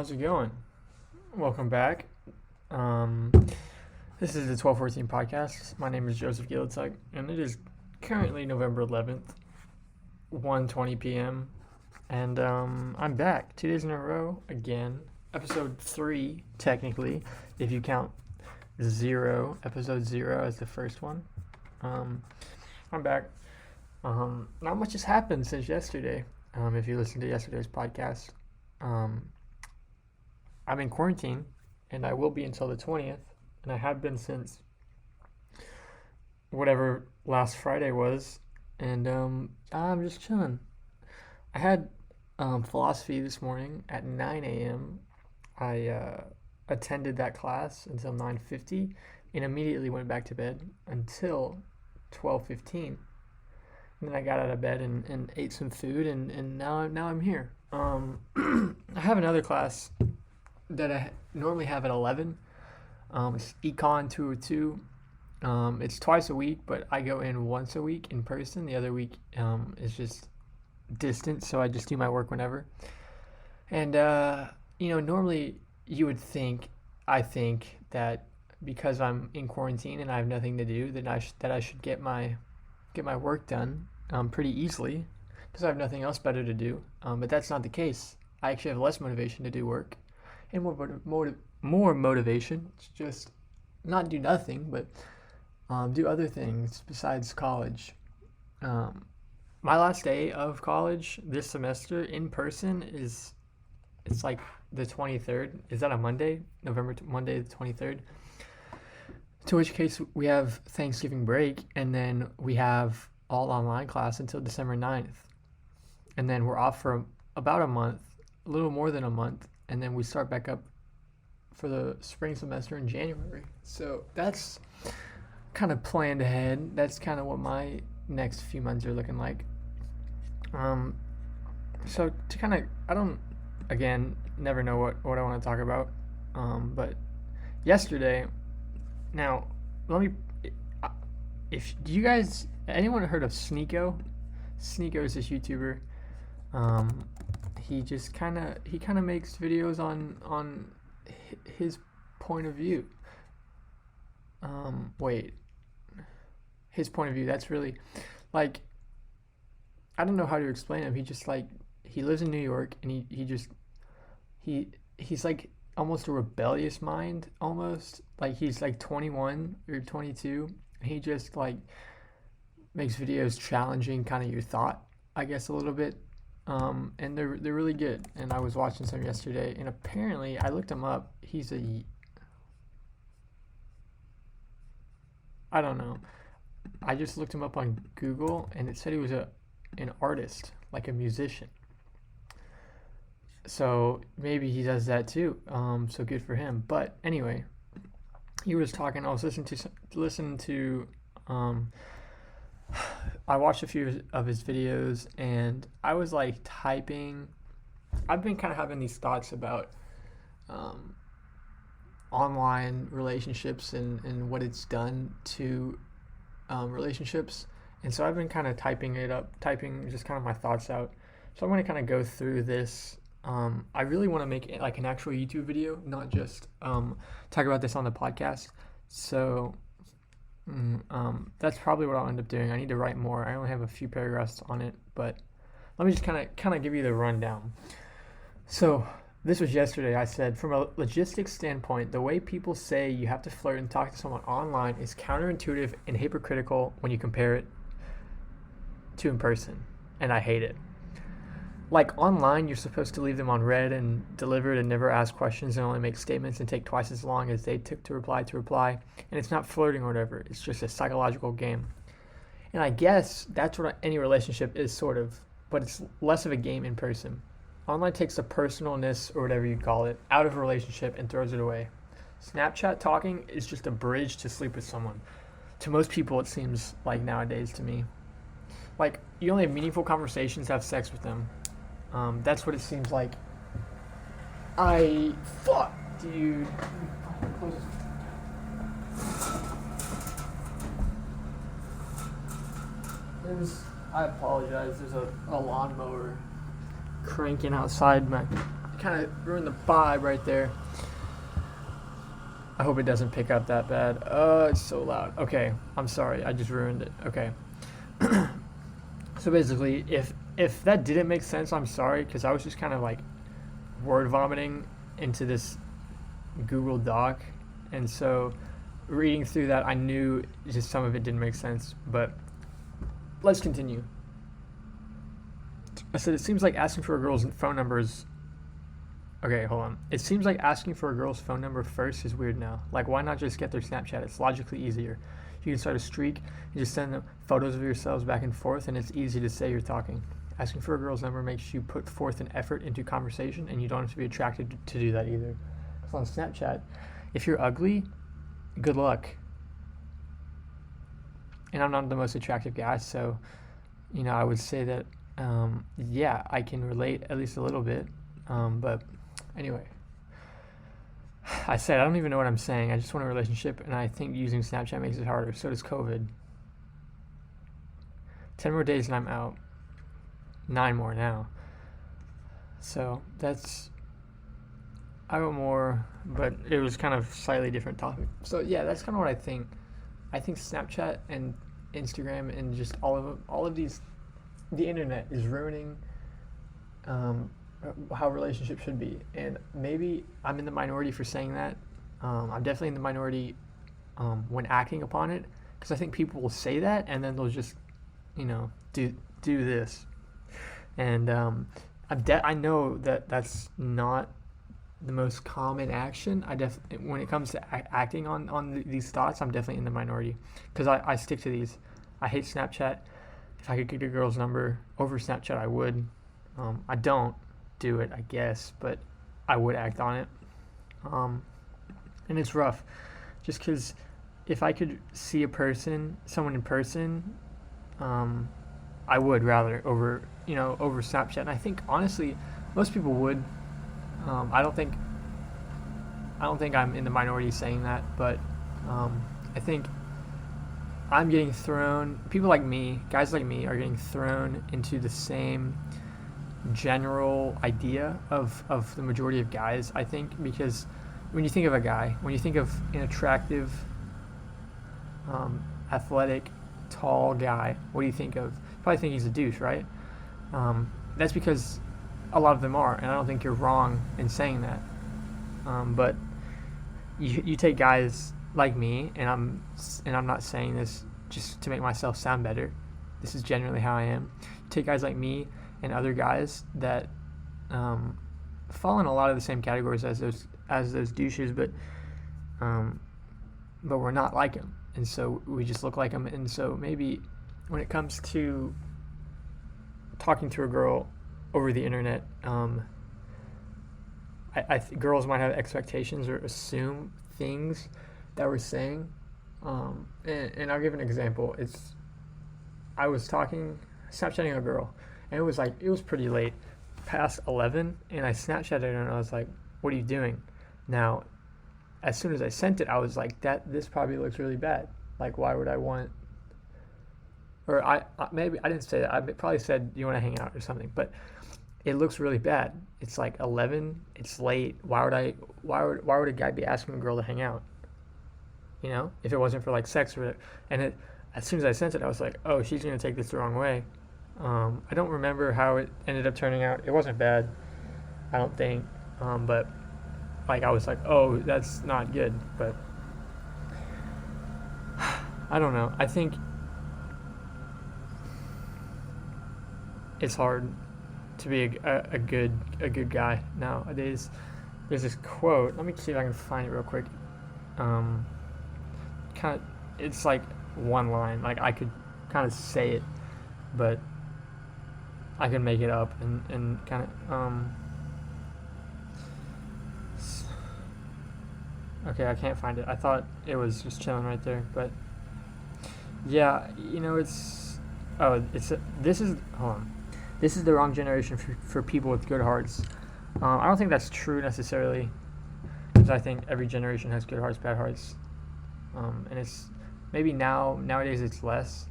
How's it going? Welcome back. Um, this is the 14podcast. My name is Joseph Gilitug, and it is currently November 11th, 1:20 p.m. And I'm back 2 days in a row again. Episode 3, technically, if you count episode 0 as the first one. I'm back. Not much has happened since yesterday. If you listened to yesterday's podcast, I'm in quarantine, and I will be until the 20th, and I have been since whatever last Friday was, and I'm just chilling. I had philosophy this morning at 9 a.m. I attended that class until 9:50, and immediately went back to bed until 12:15. And then I got out of bed and ate some food, and now I'm here. I have another class that I normally have at 11. It's Econ 202. It's twice a week, but I go in once a week in person. The other week is just distance, so I just do my work whenever. And normally you would think, I think that because I'm in quarantine and I have nothing to do, that I should get my work done pretty easily because I have nothing else better to do. But that's not the case. I actually have less motivation to do work and more motivation to just not do nothing, but do other things besides college. My last day of college this semester in person it's like the 23rd. Is that a Monday? Monday the 23rd. To which case we have Thanksgiving break, and then we have all online class until December 9th. And then we're off for about a month, a little more than a month, and then we start back up for the spring semester in January. So that's kind of planned ahead. That's kind of what my next few months are looking like. So to kind of, I don't, again, never know what I want to talk about. But yesterday, now, if you guys, anyone heard of Sneeko? Sneeko is this YouTuber. He just kind of makes videos on his point of view. His point of view. That's really, like, I don't know how to explain him. He just he lives in New York, and he's like almost a rebellious mind, almost like he's like 21 or 22. He just like makes videos challenging kind of your thought, I guess, a little bit. And they're really good. And I was watching some yesterday, and apparently I looked him up. I don't know. I just looked him up on Google, and it said he was an artist, like a musician. So maybe he does that too. So good for him. But anyway, he was talking. I was listening to. I watched a few of his videos, and I was like typing. I've been kind of having these thoughts about online relationships and what it's done to relationships. And so I've been kind of typing just kind of my thoughts out. So I'm going to kind of go through this. I really want to make it like an actual YouTube video, not just talk about this on the podcast. So that's probably what I'll end up doing. I need to write more. I only have a few paragraphs on it, but let me just kind of give you the rundown. So this was yesterday. I said, from a logistics standpoint, the way people say you have to flirt and talk to someone online is counterintuitive and hypocritical when you compare it to in person, and I hate it. Like, online, you're supposed to leave them on read and delivered and never ask questions and only make statements and take twice as long as they took to reply. And it's not flirting or whatever. It's just a psychological game. And I guess that's what any relationship is, sort of. But it's less of a game in person. Online takes the personalness, or whatever you call it, out of a relationship and throws it away. Snapchat talking is just a bridge to sleep with someone. To most people, it seems like nowadays to me. Like, you only have meaningful conversations to have sex with them. That's what it seems like. Fuck, dude. I apologize. There's a lawnmower cranking outside my kind of ruined the vibe right there. I hope it doesn't pick up that bad. It's so loud. Okay, I'm sorry. I just ruined it. Okay. So basically, if that didn't make sense, I'm sorry, because I was just kind of like word vomiting into this Google Doc, and so reading through that, I knew just some of it didn't make sense. But let's continue. I said it seems like asking for a girl's phone number is. Okay, hold on. It seems like asking for a girl's phone number first is weird now. Like, why not just get their Snapchat? It's logically easier. You can start a streak and just send them photos of yourselves back and forth, and it's easy to say you're talking. Asking for a girl's number makes you put forth an effort into conversation, and you don't have to be attracted to do that either. So on Snapchat, if you're ugly, good luck. And I'm not the most attractive guy, so, I would say that, yeah, I can relate at least a little bit. But anyway, I said I don't even know what I'm saying. I just want a relationship, and I think using Snapchat makes it harder. So does COVID. 10 more days and I'm out. 9 more now. So that's, I got more, but it was kind of slightly different topic. So yeah, that's kind of what I think. I think Snapchat and Instagram and just all of these, the internet is ruining how relationships should be. And maybe I'm in the minority for saying that. I'm definitely in the minority when acting upon it, because I think people will say that and then they'll just, do this. And I know that that's not the most common action. When it comes to acting on these thoughts, I'm definitely in the minority, because I stick to these. I hate Snapchat. If I could get a girl's number over Snapchat, I would. I don't do it, I guess, but I would act on it. And it's rough, just because if I could see someone in person, I would rather over Snapchat. And I think honestly, most people would. I don't think I'm in the minority saying that, but I think I'm getting thrown. People like me, guys like me, are getting thrown into the same general idea of the majority of guys, I think, because when you think of a guy, when you think of an attractive, athletic, tall guy, what do you think of? You probably think he's a douche, right? That's because a lot of them are, and I don't think you're wrong in saying that. But you take guys like me, and I'm not saying this just to make myself sound better. This is generally how I am. You take guys like me and other guys that fall in a lot of the same categories as those douches, but we're not like them, and so we just look like them. And so maybe when it comes to talking to a girl over the internet, I girls might have expectations or assume things that we're saying, and I'll give an example. I was Snapchatting a girl, and it was pretty late, past 11, and I Snapchatted her, and I was like, "What are you doing?" Now, as soon as I sent it, I was like, this probably looks really bad. Like, why would I want? Or maybe I didn't say that. I probably said, "You want to hang out" or something, but it looks really bad. It's like 11. It's late. Why would a guy be asking a girl to hang out? If it wasn't for like sex or, and as soon as I sent it, I was like, oh, she's gonna take this the wrong way. I don't remember how it ended up turning out. It wasn't bad, I don't think. But like I was like, oh, that's not good. But I don't know. I think it's hard to be a good guy nowadays. There's this quote. Let me see if I can find it real quick. It's like one line. Like I could kind of say it, but I can make it up and kind of okay, I can't find it. I thought it was just chilling right there, but yeah, this is the wrong generation for people with good hearts. I don't think that's true necessarily, because I think every generation has good hearts, bad hearts, and it's maybe nowadays it's less.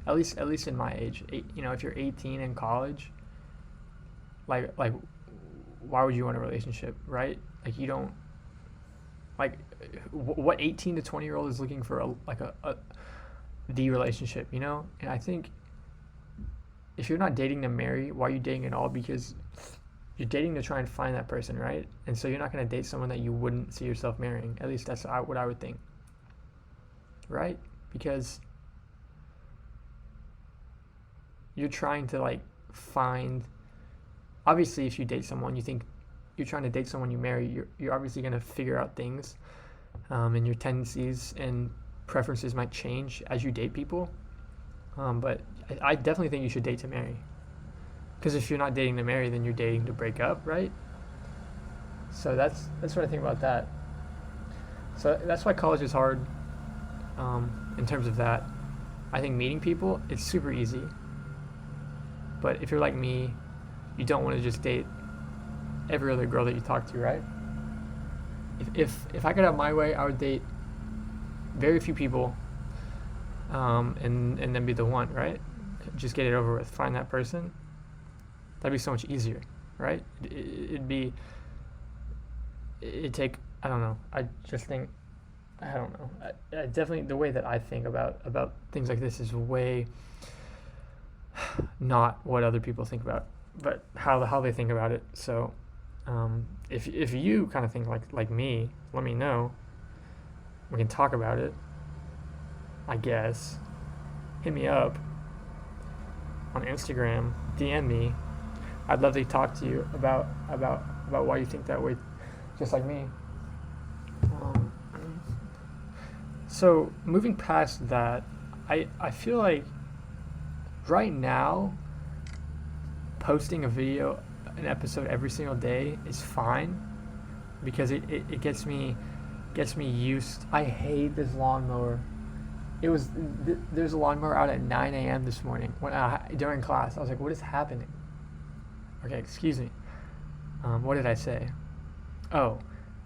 At least in my age, if you're 18 in college, like why would you want a relationship, right? Like you don't like what 18 to 20-year-old is looking for the relationship, you know? And I think if you're not dating to marry, why are you dating at all? Because you're dating to try and find that person, right? And so you're not going to date someone that you wouldn't see yourself marrying. At least that's what I would think, right? Because you're trying to like find, obviously if you date someone, you think you're trying to date someone you marry, you're obviously going to figure out things, and your tendencies and preferences might change as you date people. But I definitely think you should date to marry. Because if you're not dating to marry, then you're dating to break up, right? So that's what I think about that. So that's why college is hard, in terms of that. I think meeting people, it's super easy. But if you're like me, you don't want to just date every other girl that you talk to, right? If I could have my way, I would date very few people, and then be the one, right? Just get it over with. Find that person. That'd be so much easier, right? It'd take, I don't know. I just think, I don't know. I definitely, the way that I think about things like this is way not what other people think about, but how they think about it. So, if you kind of think like me, let me know. We can talk about it, I guess. Hit me up on Instagram, DM me. I'd love to talk to you about why you think that way, just like me. So moving past that, I feel like right now posting a video, an episode every single day is fine, because it gets me used. I hate this lawnmower. There's a lawnmower out at 9 a.m. this morning during class. I was like, what is happening? Okay, excuse me. What did I say? Oh,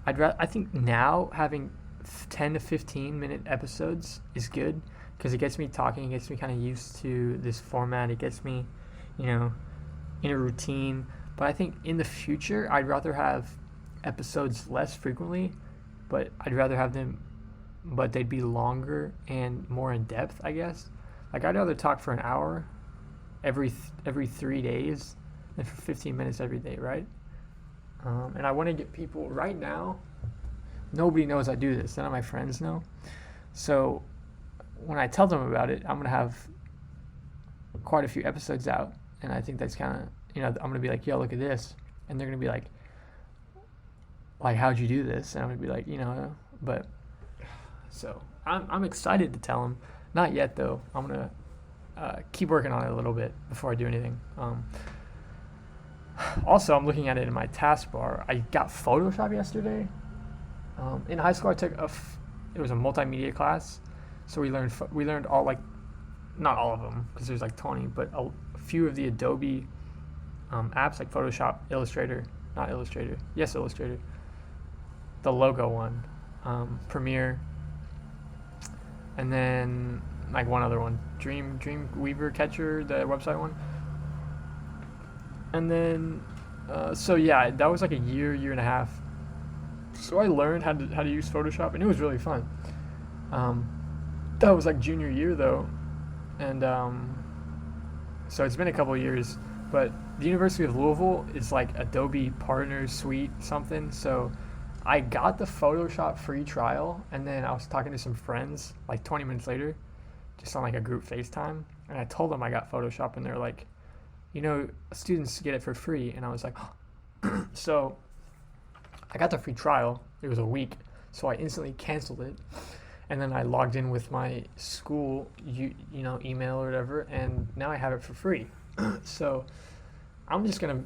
I think now having 10 to 15 minute episodes is good, because it gets me talking. It gets me kind of used to this format. It gets me, in a routine. But I think in the future, I'd rather have episodes less frequently, but I'd rather have them, but they'd be longer and more in depth, I guess. Like I'd rather talk for an hour every 3 days than for 15 minutes every day, right? And I want to get people, right now, nobody knows I do this. None of my friends know. So when I tell them about it, I'm going to have quite a few episodes out. And I think that's kind of, I'm going to be like, yo, look at this. And they're going to be like, how'd you do this? And I'm going to be like, but so I'm excited to tell them. Not yet, though. I'm going to keep working on it a little bit before I do anything. Also, I'm looking at it in my taskbar. I got Photoshop yesterday. In high school, I took it was a multimedia class, so we learned all, like, not all of them, because there's like 20, but a few of the Adobe apps, like Photoshop, Illustrator, Illustrator, the logo one, Premiere, and then like one other one, Dreamweaver Catcher, the website one. And then, so yeah, that was like a year and a half. So I learned how to use Photoshop, and it was really fun. That was like junior year though, and so it's been a couple of years. But the University of Louisville is like Adobe Partners Suite something. So I got the Photoshop free trial, and then I was talking to some friends like 20 minutes later, just on like a group FaceTime, and I told them I got Photoshop, and they're like, students get it for free. And I was like, oh. So I got the free trial. It was a week, so I instantly canceled it. And then I logged in with my school, email or whatever, and now I have it for free. So I'm just gonna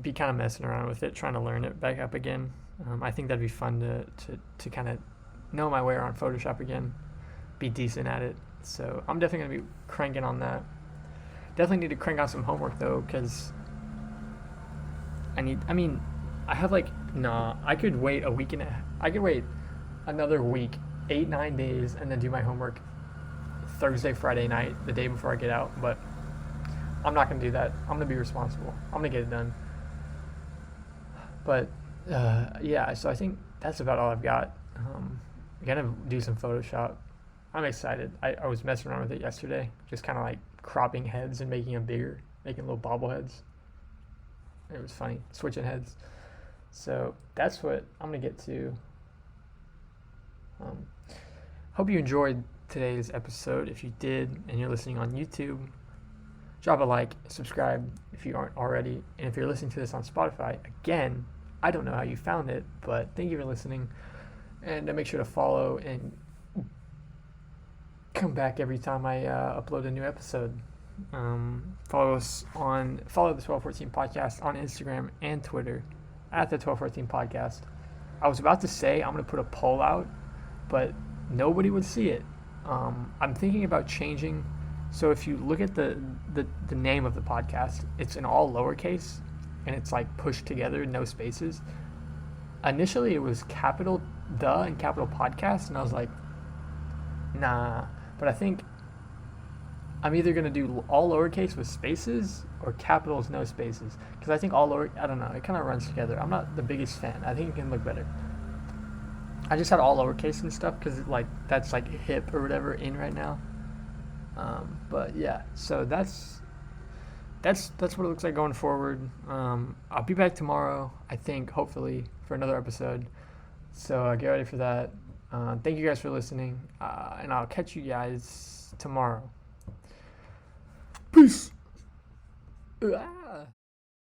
be kind of messing around with it, trying to learn it back up again. I think that'd be fun to kind of know my way around Photoshop again, be decent at it. So I'm definitely gonna be cranking on that. Definitely need to crank out some homework though, because I could wait a week I could wait another week, 8-9 days, and then do my homework Thursday, Friday night, the day before I get out. But I'm not going to do that. I'm going to be responsible. I'm going to get it done. But yeah, so I think that's about all I've got. I'm gonna do some Photoshop. I'm excited. I was messing around with it yesterday, just kind of like cropping heads and making them bigger, making little bobbleheads. It was funny, switching heads. So that's what I'm gonna get to. Hope you enjoyed today's episode. If you did and you're listening on YouTube, drop a like, subscribe if you aren't already. And if you're listening to this on Spotify, again, I don't know how you found it, but thank you for listening. And make sure to follow and come back every time I upload a new episode. Follow the 1214 podcast on Instagram and Twitter at the 1214 podcast. I was about to say I'm going to put a poll out, but nobody would see it. I'm thinking about changing. So if you look at the name of the podcast, it's in all lowercase and it's like pushed together, no spaces. Initially it was capital the and capital podcast, and I was like, nah. But I think I'm either going to do all lowercase with spaces or capitals, no spaces. Because I think all lower, I don't know, it kind of runs together. I'm not the biggest fan. I think it can look better. I just had all lowercase and stuff because like that's like hip or whatever in right now. But yeah, so that's what it looks like going forward. I'll be back tomorrow, I think, hopefully, for another episode. So get ready for that. Thank you guys for listening, and I'll catch you guys tomorrow. Peace.